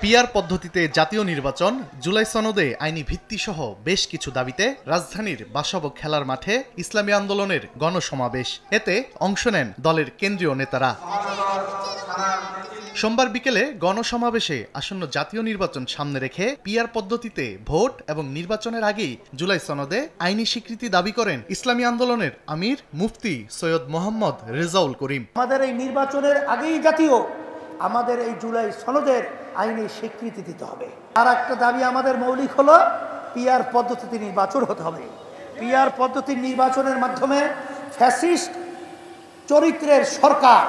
PR পদ্ধতিতে জাতীয় নির্বাচন, জুলাই সনদে আইনি ভিত্তিসহ বেশ কিছু দাবিতে রাজধানীর বাসব খেলার মাঠে ইসলামী আন্দোলনের গণসমাবেশ। এতে অংশ নেন দলের কেন্দ্রীয় নেতারা। সোমবার বিকেলে গণসমাবেশে আসন্ন জাতীয় নির্বাচন সামনে রেখে পিআর পদ্ধতিতে ভোট এবং নির্বাচনের আগেই জুলাই সনদে আইনি স্বীকৃতি দাবি করেন ইসলামী আন্দোলনের আমির মুফতি সৈয়দ মোহাম্মদ রেজাউল করিম। আমাদের এই নির্বাচনের আগেই জাতীয় আমাদের এই জুলাই সনদের আইনি স্বীকৃতি দিতে হবে। আর একটা দাবি আমাদের মৌলিক হলো পিআর পদ্ধতিতে নির্বাচন হতে হবে। পিআর পদ্ধতির নির্বাচনের মাধ্যমে ফ্যাসিস্ট চরিত্রের সরকার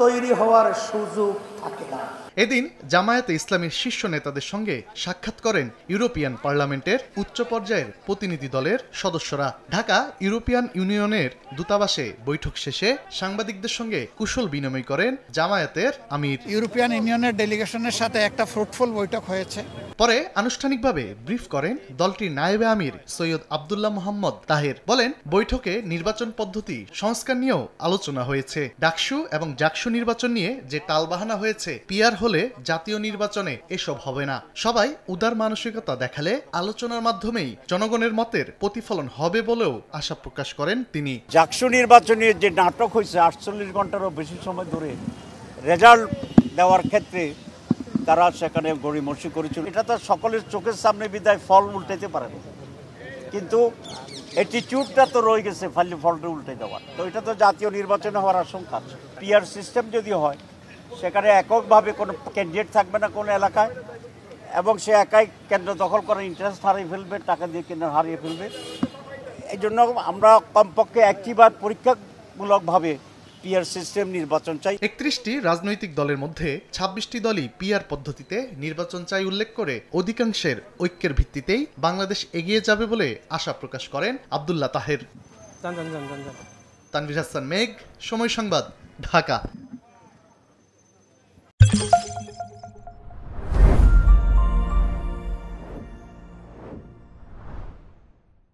তৈরি হওয়ার সুযোগ থাকে না। এদিন জামায়াতে ইসলামীর শীর্ষ নেতাদের সঙ্গে সাক্ষাৎ করেন ইউরোপিয়ান পার্লামেন্টের উচ্চ পর্যায়ের প্রতিনিধি দলের সদস্যরা। ঢাকা ইউরোপিয়ান ইউনিয়নের দূতাবাসে বৈঠক শেষে সাংবাদিকদের সঙ্গে কুশল বিনিময় করেন জামায়াতের আমির। ইউরোপিয়ান ইউনিয়নের ডেলিগেশনের সাথে একটা ফ্রুটফুল বৈঠক হয়েছে। পরে আনুষ্ঠানিকভাবে ব্রিফ করেন দলটির নায়েবে আমির সৈয়দ আব্দুল্লাহ মোহাম্মদ তাহের। বলেন, বৈঠকে নির্বাচন পদ্ধতি সংস্কার নিয়েও আলোচনা হয়েছে। ডাকসু এবং জাকসু নির্বাচন নিয়ে যে টালবাহানা হয়েছে, পিআর হলে জাতীয় নির্বাচনে এসব হবে না। সবাই উদার মানসিকতা দেখালে আলোচনার মাধ্যমেই জনগণের মতের প্রতিফলন হবে বলেও আশা প্রকাশ করেন তিনি। জাকসু নির্বাচনে যে নাটক হয়েছে 48 ঘন্টারও বেশি সময় ধরে রেজাল্ট দেওয়ার ক্ষেত্রে তারা সেখানে গড়িমসি করেছিল, এটা তো সকলের চোখের সামনে বিদায় ফল উল্টাইতে পারে না, কিন্তু অ্যাটিটিউডটা তো রয়ে গেছে ফলটা উল্টে দেওয়ার। তো এটা তো জাতীয় নির্বাচনে হওয়ার আশঙ্কা আছে। পিআর সিস্টেম যদি হয় সেখানে এককভাবে কোনো ক্যান্ডিডেট থাকবে না কোনো এলাকায়, এবং সে একাই কেন্দ্র দখল করে ইন্টারেস্ট হারিয়ে ফেলবে, টাকা দিয়ে কেন্দ্র হারিয়ে ফেলবে। এই জন্য আমরা কমপক্ষে একটিবার পরীক্ষামূলকভাবে পিআর সিস্টেম নির্বাচন চাই। 31টি রাজনৈতিক দলের মধ্যে 26টি দলই পিআর পদ্ধতিতে নির্বাচন চাই উল্লেখ করে অধিকাংশের ঐক্যের ভিত্তিতেই বাংলাদেশ এগিয়ে যাবে বলে আশা প্রকাশ করেন আব্দুল্লাহ তাহের। তানভীর হাসান মেঘ, সময় সংবাদ, ঢাকা।